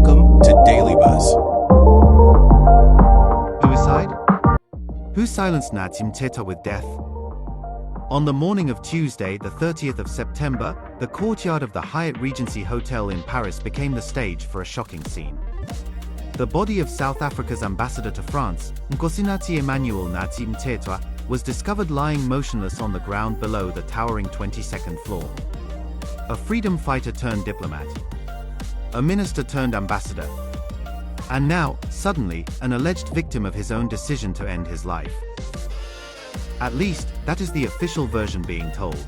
Welcome to Daily Buzz. Suicide? Who silenced Nathi Mthethwa with death? On the morning of Tuesday, the 30th of September, the courtyard of the Hyatt Regency Hotel in Paris became the stage for a shocking scene. The body of South Africa's ambassador to France, Nkosinathi Emmanuel Nathi Mthethwa, was discovered lying motionless on the ground below the towering 22nd floor. A freedom fighter turned diplomat. A minister turned ambassador. And now, suddenly, an alleged victim of his own decision to end his life. At least, that is the official version being told.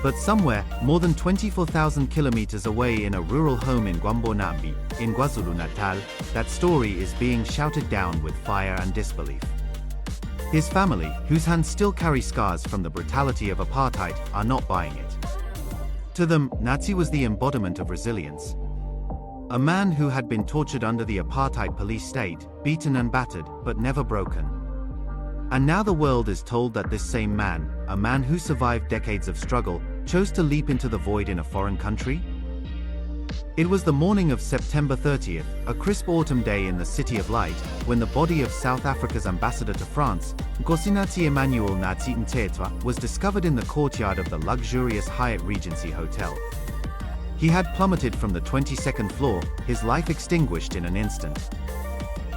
But somewhere, more than 24,000 kilometers away in a rural home in Gwambonambi, in KwaZulu-Natal, that story is being shouted down with fire and disbelief. His family, whose hands still carry scars from the brutality of apartheid, are not buying it. To them, Nathi was the embodiment of resilience. A man who had been tortured under the apartheid police state, beaten and battered, but never broken. And now the world is told that this same man, a man who survived decades of struggle, chose to leap into the void in a foreign country? It was the morning of September 30th, a crisp autumn day in the City of Light, when the body of South Africa's ambassador to France, Nkosinathi Emmanuel Nathi Mthethwa, was discovered in the courtyard of the luxurious Hyatt Regency Hotel. He had plummeted from the 22nd floor, his life extinguished in an instant.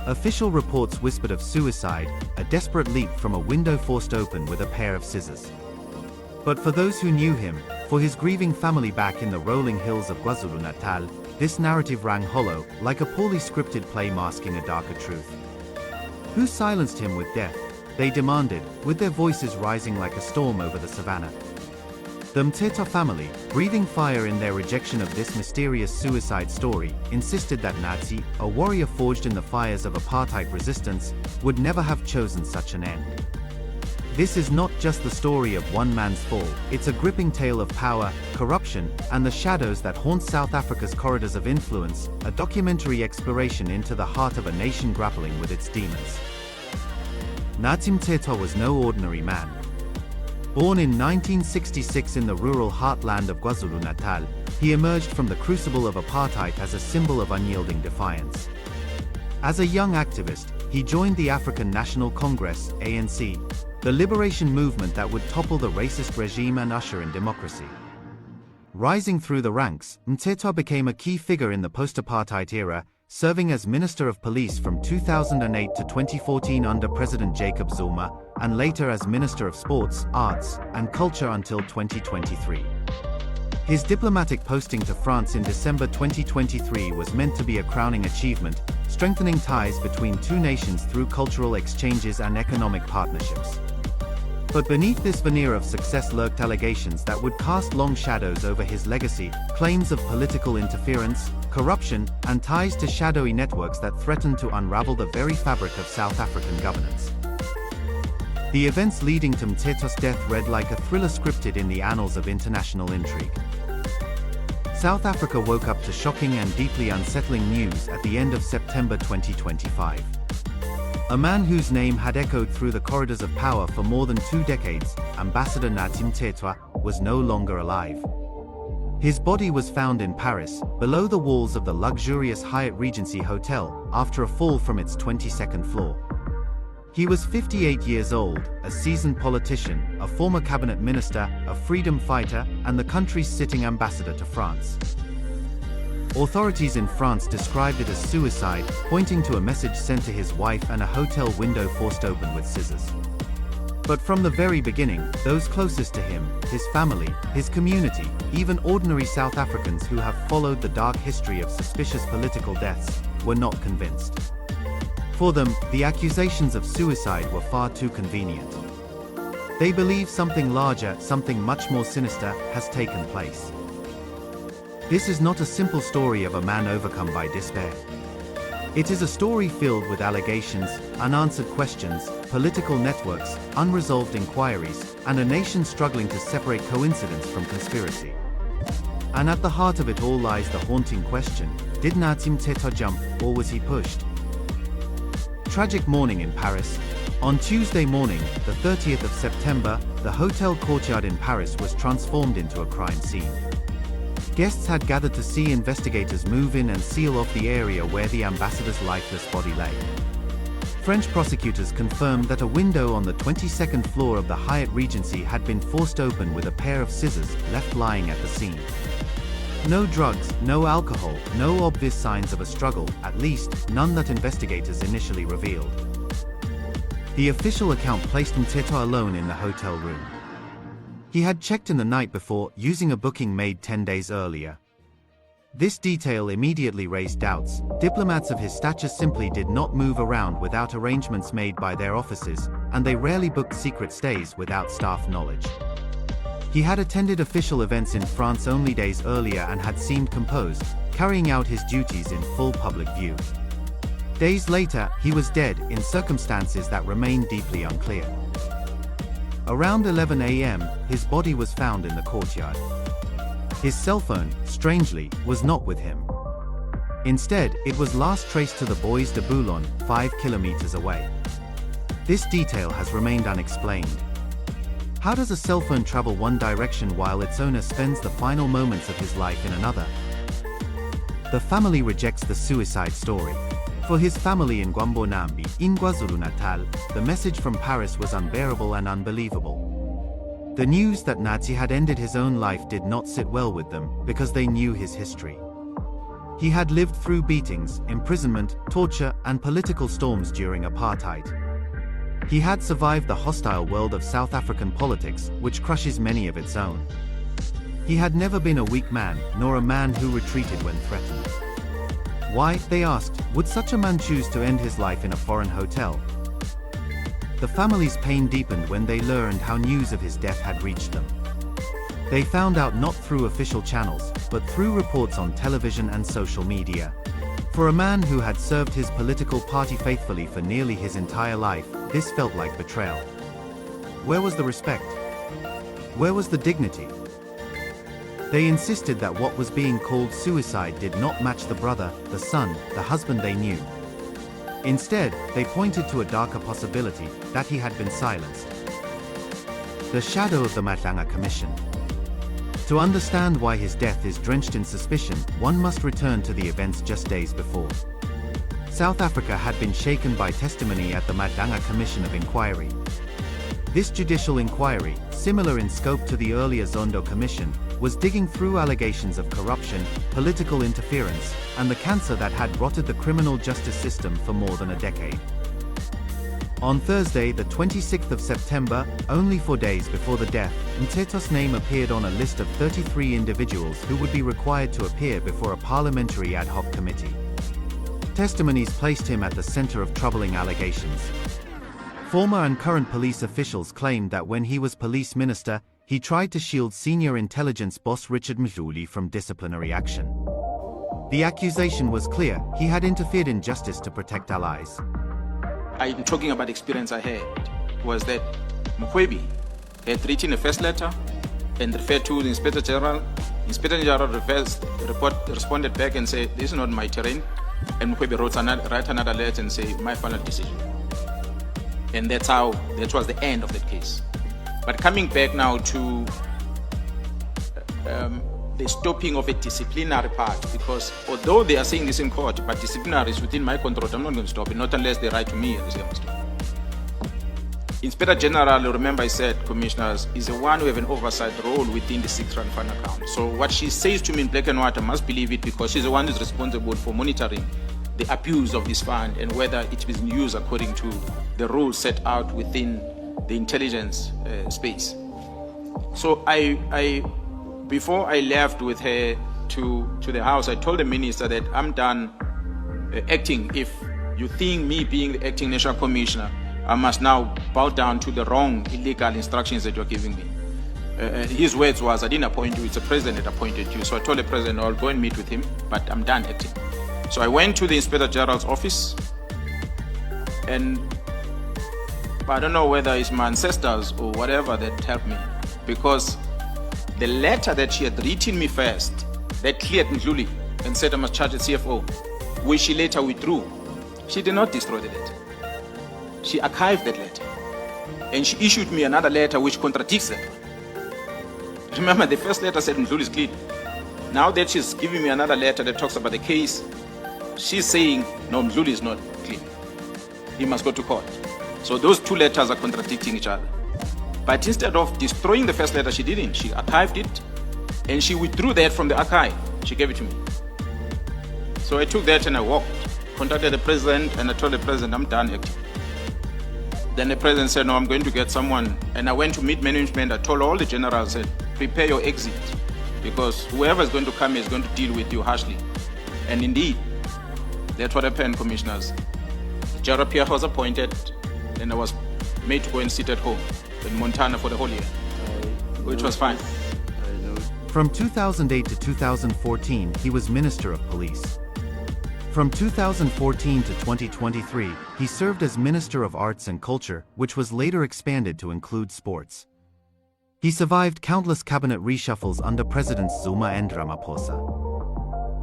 Official reports whispered of suicide, a desperate leap from a window forced open with a pair of scissors. But for those who knew him, for his grieving family back in the rolling hills of KwaZulu-Natal, this narrative rang hollow, like a poorly scripted play masking a darker truth. Who silenced him with death? They demanded, with their voices rising like a storm over the savannah. The Mthethwa family, breathing fire in their rejection of this mysterious suicide story, insisted that Nathi, a warrior forged in the fires of apartheid resistance, would never have chosen such an end. This is not just the story of one man's fall, it's a gripping tale of power, corruption, and the shadows that haunt South Africa's corridors of influence, a documentary exploration into the heart of a nation grappling with its demons. Nathi Mthethwa was no ordinary man. Born in 1966 in the rural heartland of KwaZulu-Natal, he emerged from the crucible of apartheid as a symbol of unyielding defiance. As a young activist, he joined the African National Congress, ANC, the liberation movement that would topple the racist regime and usher in democracy. Rising through the ranks, Mthethwa became a key figure in the post-apartheid era, serving as Minister of Police from 2008 to 2014 under President Jacob Zuma, and later as Minister of Sports, Arts, and Culture until 2023. His diplomatic posting to France in December 2023 was meant to be a crowning achievement, strengthening ties between two nations through cultural exchanges and economic partnerships. But beneath this veneer of success lurked allegations that would cast long shadows over his legacy, claims of political interference, corruption, and ties to shadowy networks that threatened to unravel the very fabric of South African governance. The events leading to Mthethwa's death read like a thriller scripted in the annals of international intrigue. South Africa woke up to shocking and deeply unsettling news at the end of September 2025. A man whose name had echoed through the corridors of power for more than 2 decades, Ambassador Nathi Mthethwa, was no longer alive. His body was found in Paris, below the walls of the luxurious Hyatt Regency Hotel, after a fall from its 22nd floor. He was 58 years old, a seasoned politician, a former cabinet minister, a freedom fighter, and the country's sitting ambassador to France. Authorities in France described it as suicide, pointing to a message sent to his wife and a hotel window forced open with scissors. But from the very beginning, those closest to him, his family, his community, even ordinary South Africans who have followed the dark history of suspicious political deaths, were not convinced. For them, the accusations of suicide were far too convenient. They believe something larger, something much more sinister, has taken place. This is not a simple story of a man overcome by despair. It is a story filled with allegations, unanswered questions, political networks, unresolved inquiries, and a nation struggling to separate coincidence from conspiracy. And at the heart of it all lies the haunting question: did Nathi Mthethwa jump, or was he pushed? Tragic morning in Paris. On Tuesday morning, the 30th of September, the hotel courtyard in Paris was transformed into a crime scene. Guests had gathered to see investigators move in and seal off the area where the ambassador's lifeless body lay. French prosecutors confirmed that a window on the 22nd floor of the Hyatt Regency had been forced open with a pair of scissors left lying at the scene. No drugs, no alcohol, no obvious signs of a struggle, at least none that investigators initially revealed. The official account placed Mthethwa alone in the hotel room. He had checked in the night before, using a booking made 10 days earlier. This detail immediately raised doubts. Diplomats of his stature simply did not move around without arrangements made by their offices, and they rarely booked secret stays without staff knowledge. He had attended official events in France only days earlier and had seemed composed, carrying out his duties in full public view. Days later, he was dead in circumstances that remain deeply unclear. Around 11 a.m., his body was found in the courtyard. His cell phone, strangely, was not with him. Instead, it was last traced to the Bois de Boulogne, 5 kilometers away. This detail has remained unexplained. How does a cell phone travel one direction while its owner spends the final moments of his life in another? The family rejects the suicide story. For his family in Gwambonambi, in KwaZulu-Natal, the message from Paris was unbearable and unbelievable. The news that Nathi had ended his own life did not sit well with them, because they knew his history. He had lived through beatings, imprisonment, torture, and political storms during apartheid. He had survived the hostile world of South African politics, which crushes many of its own. He had never been a weak man, nor a man who retreated when threatened. Why, they asked, would such a man choose to end his life in a foreign hotel? The family's pain deepened when they learned how news of his death had reached them. They found out not through official channels, but through reports on television and social media. For a man who had served his political party faithfully for nearly his entire life, this felt like betrayal. Where was the respect? Where was the dignity? They insisted that what was being called suicide did not match the brother, the son, the husband they knew. Instead, they pointed to a darker possibility, that he had been silenced. The shadow of the Matlanga Commission. To understand why his death is drenched in suspicion, one must return to the events just days before. South Africa had been shaken by testimony at the Matlanga Commission of Inquiry. This judicial inquiry, similar in scope to the earlier Zondo Commission, was digging through allegations of corruption, political interference, and the cancer that had rotted the criminal justice system for more than a decade. On Thursday, the 26th of September, only 4 days before the death, Mthethwa's name appeared on a list of 33 individuals who would be required to appear before a parliamentary ad hoc committee. Testimonies placed him at the center of troubling allegations. Former and current police officials claimed that when he was police minister, he tried to shield senior intelligence boss Richard Mdluli from disciplinary action. The accusation was clear: he had interfered in justice to protect allies. I'm talking about experience I had, was that Mkhwebi had written a first letter and referred to the Inspector General. Inspector General responded back and said, this is not my terrain. And Mkhwebi wrote another letter and say, my final decision. And that was the end of that case. But coming back now to the stopping of a disciplinary part, because although they are saying this in court, but disciplinary is within my control, I'm not going to stop it, not unless they write to me and say I must stop. Inspector General, remember I said, commissioners, is the one who have an oversight role within the 6-rand fund account. So what she says to me in black and white, I must believe it, because she's the one who's responsible for monitoring the abuse of this fund and whether it is used according to the rules set out within the intelligence space. So before I left with her to the house, I told the minister that I'm done acting. If you think me being the acting national commissioner, I must now bow down to the wrong illegal instructions that you're giving me. His words was, I didn't appoint you, it's the president that appointed you. So I told the president, I'll go and meet with him, but I'm done acting. So I went to the Inspector General's office, and I don't know whether it's my ancestors or whatever that helped me, because the letter that she had written me first, that cleared Mdluli and said I must charge the CFO, which she later withdrew, she did not destroy the letter. She archived that letter. And she issued me another letter which contradicts that. Remember, the first letter said Mdluli is clean. Now that she's giving me another letter that talks about the case, she's saying, no, Mdluli is not clean. He must go to court. So those two letters are contradicting each other. But instead of destroying the first letter, she didn't. She archived it, and she withdrew that from the archive. She gave it to me. So I took that and I walked, contacted the president, and I told the president, I'm done acting. Then the president said, no, I'm going to get someone. And I went to meet management. I told all the generals, I said, prepare your exit, because whoever is going to come is going to deal with you harshly. And indeed, that's what happened, commissioners. Gerald Pierre was appointed, and I was made to go and sit at home in Montana for the whole year, which was fine. From 2008 to 2014, he was Minister of Police. From 2014 to 2023, he served as Minister of Arts and Culture, which was later expanded to include sports. He survived countless cabinet reshuffles under Presidents Zuma and Ramaphosa.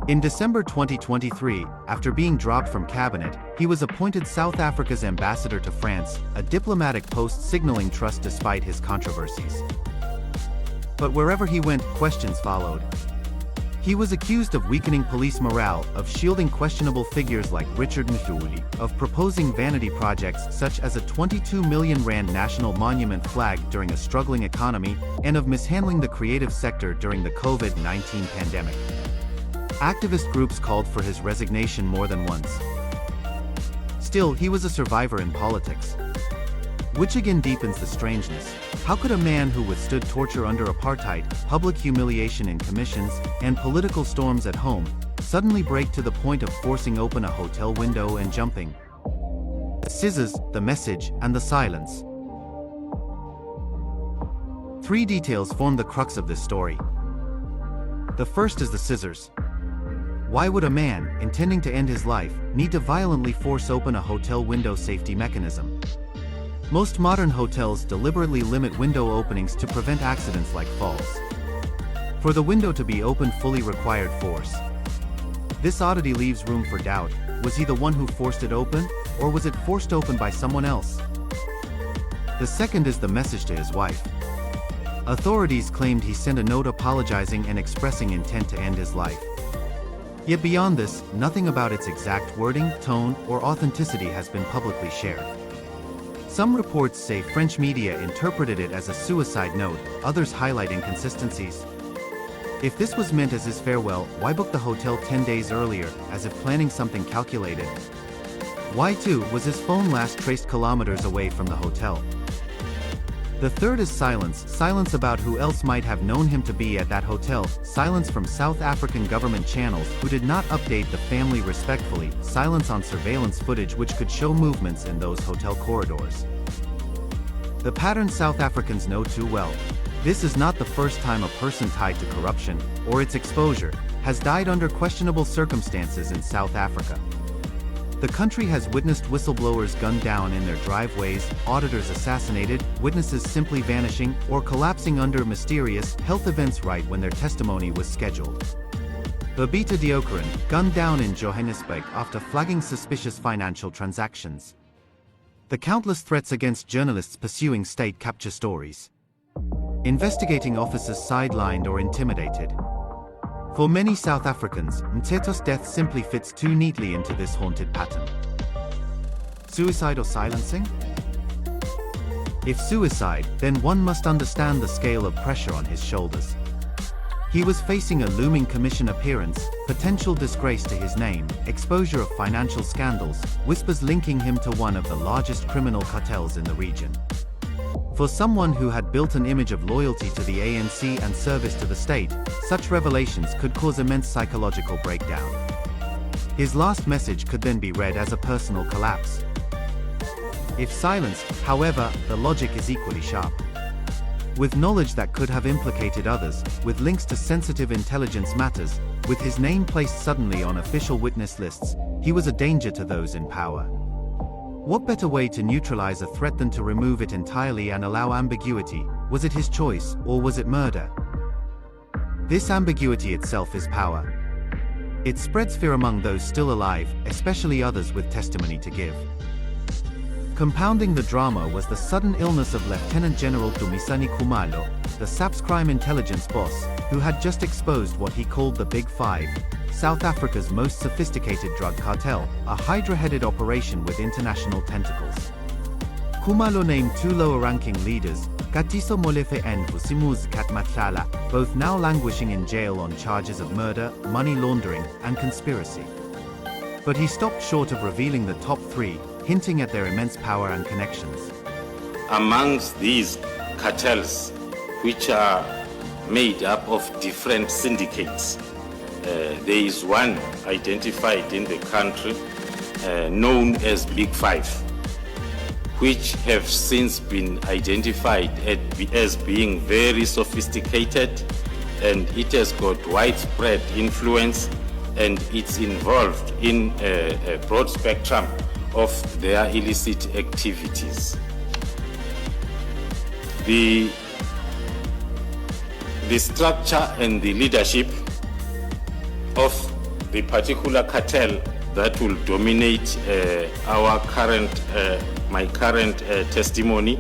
In December 2023, after being dropped from cabinet, he was appointed South Africa's ambassador to France, a diplomatic post signaling trust despite his controversies. But wherever he went, questions followed. He was accused of weakening police morale, of shielding questionable figures like Richard Mthethwa, of proposing vanity projects such as a 22 million rand national monument flag during a struggling economy, and of mishandling the creative sector during the COVID-19 pandemic. Activist groups called for his resignation more than once. Still, he was a survivor in politics. Which again deepens the strangeness. How could a man who withstood torture under apartheid, public humiliation in commissions, and political storms at home, suddenly break to the point of forcing open a hotel window and jumping? The scissors, the message, and the silence. Three details form the crux of this story. The first is the scissors. Why would a man, intending to end his life, need to violently force open a hotel window safety mechanism? Most modern hotels deliberately limit window openings to prevent accidents like falls. For the window to be opened fully required force. This oddity leaves room for doubt. Was he the one who forced it open, or was it forced open by someone else? The second is the message to his wife. Authorities claimed he sent a note apologizing and expressing intent to end his life. Yet beyond this, nothing about its exact wording, tone, or authenticity has been publicly shared. Some reports say French media interpreted it as a suicide note, others highlight inconsistencies. If this was meant as his farewell, why book the hotel 10 days earlier, as if planning something calculated? Why too was his phone last traced kilometers away from the hotel? The third is silence, silence about who else might have known him to be at that hotel, silence from South African government channels who did not update the family respectfully, silence on surveillance footage which could show movements in those hotel corridors. The pattern South Africans know too well. This is not the first time a person tied to corruption, or its exposure, has died under questionable circumstances in South Africa. The country has witnessed whistleblowers gunned down in their driveways, auditors assassinated, witnesses simply vanishing or collapsing under mysterious health events right when their testimony was scheduled. Babita Deokaran, gunned down in Johannesburg after flagging suspicious financial transactions. The countless threats against journalists pursuing state capture stories. Investigating officers sidelined or intimidated. For many South Africans, Mthethwa's death simply fits too neatly into this haunted pattern. Suicide or silencing? If suicide, then one must understand the scale of pressure on his shoulders. He was facing a looming commission appearance, potential disgrace to his name, exposure of financial scandals, whispers linking him to one of the largest criminal cartels in the region. For someone who had built an image of loyalty to the ANC and service to the state, such revelations could cause immense psychological breakdown. His last message could then be read as a personal collapse. If silenced, however, the logic is equally sharp. With knowledge that could have implicated others, with links to sensitive intelligence matters, with his name placed suddenly on official witness lists, he was a danger to those in power. What better way to neutralize a threat than to remove it entirely and allow ambiguity? Was it his choice, or was it murder? This ambiguity itself is power. It spreads fear among those still alive, especially others with testimony to give. Compounding the drama was the sudden illness of Lieutenant General Dumisani Khumalo, the SAP's crime intelligence boss, who had just exposed what he called the Big Five, South Africa's most sophisticated drug cartel, a hydra-headed operation with international tentacles. Khumalo named two lower-ranking leaders, Katiso Molefe and Vusimuzi Katmatlala, both now languishing in jail on charges of murder, money laundering, and conspiracy. But he stopped short of revealing the top three, hinting at their immense power and connections. Amongst these cartels, which are made up of different syndicates, there is one identified in the country known as Big Five, which have since been identified as being very sophisticated, and it has got widespread influence, and it's involved in a broad spectrum of their illicit activities. The structure and the leadership of the particular cartel that will dominate my current testimony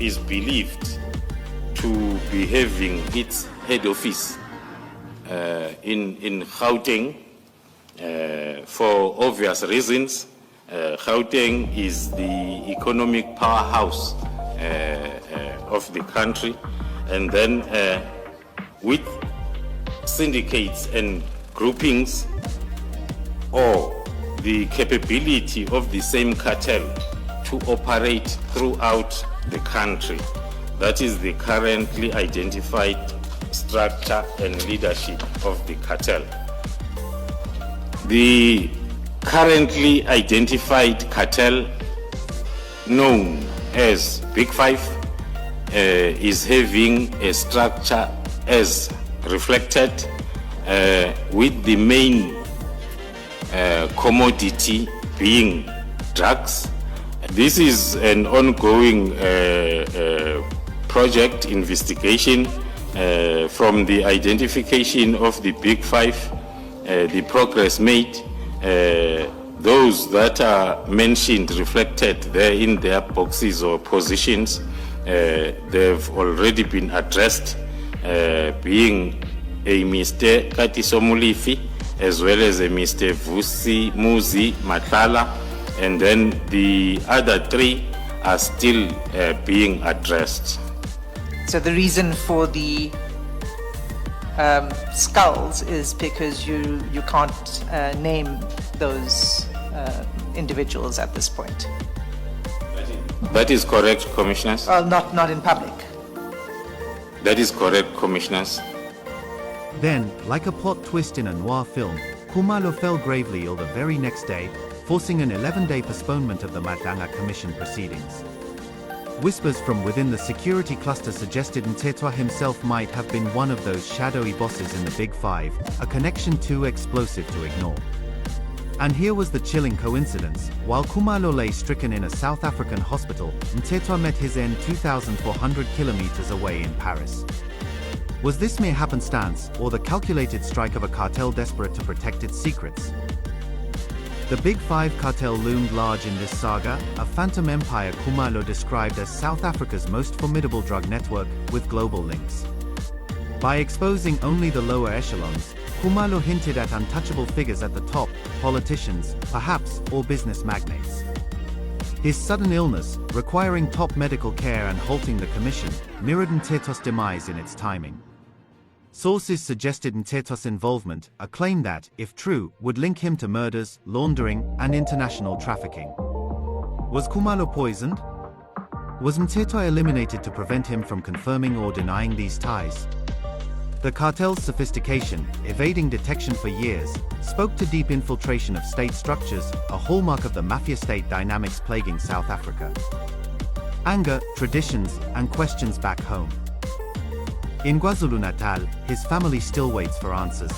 is believed to be having its head office in Gauteng for obvious reasons. Gauteng is the economic powerhouse of the country, and then with syndicates and groupings, or the capability of the same cartel to operate throughout the country. That is the currently identified structure and leadership of the cartel. The currently identified cartel, known as Big Five, is having a structure as reflected, with the main commodity being drugs. This is an ongoing project investigation from the identification of the Big Five, the progress made. Those that are mentioned, reflected there in their boxes or positions, they've already been addressed, being a Mr. Katiso Molefe, as well as a Mr. Vusimuzi Matlala, and then the other three are still being addressed. So the reason for the skulls is because you can't name those individuals at this point. That is correct, Commissioners. Well, not in public. That is correct, Commissioners. Then, like a plot twist in a noir film, Khumalo fell gravely ill the very next day, forcing an 11-day postponement of the Madanga Commission proceedings. Whispers from within the security cluster suggested Mthethwa himself might have been one of those shadowy bosses in the Big Five, a connection too explosive to ignore. And here was the chilling coincidence: while Khumalo lay stricken in a South African hospital, Mthethwa met his end 2,400 kilometers away in Paris. Was this mere happenstance, or the calculated strike of a cartel desperate to protect its secrets? The Big Five cartel loomed large in this saga, a phantom empire Khumalo described as South Africa's most formidable drug network, with global links. By exposing only the lower echelons, Khumalo hinted at untouchable figures at the top, politicians, perhaps, or business magnates. His sudden illness, requiring top medical care and halting the commission, mirrored Mthethwa's demise in its timing. Sources suggested Mthethwa's involvement, a claim that, if true, would link him to murders, laundering, and international trafficking. Was Khumalo poisoned? Was Mthethwa eliminated to prevent him from confirming or denying these ties? The cartel's sophistication, evading detection for years, spoke to deep infiltration of state structures, a hallmark of the mafia state dynamics plaguing South Africa. Anger, traditions, and questions back home. In KwaZulu-Natal, his family still waits for answers.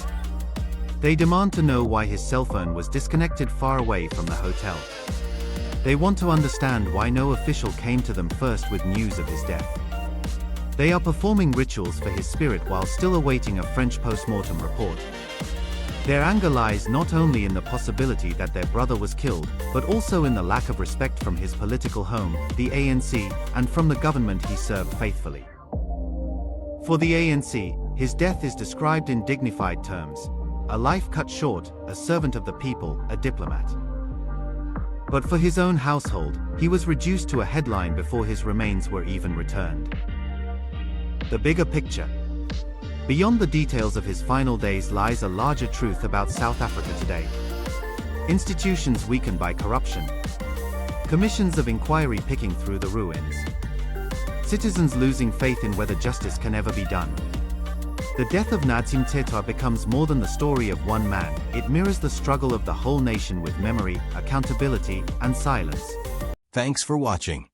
They demand to know why his cell phone was disconnected far away from the hotel. They want to understand why no official came to them first with news of his death. They are performing rituals for his spirit while still awaiting a French post-mortem report. Their anger lies not only in the possibility that their brother was killed, but also in the lack of respect from his political home, the ANC, and from the government he served faithfully. For the ANC, his death is described in dignified terms: a life cut short, a servant of the people, a diplomat. But for his own household, he was reduced to a headline before his remains were even returned. The bigger picture. Beyond the details of his final days lies a larger truth about South Africa today. Institutions weakened by corruption. Commissions of inquiry picking through the ruins. Citizens losing faith in whether justice can ever be done. The death of Nathi Mthethwa becomes more than the story of one man. It mirrors the struggle of the whole nation with memory, accountability, and silence. Thanks for watching.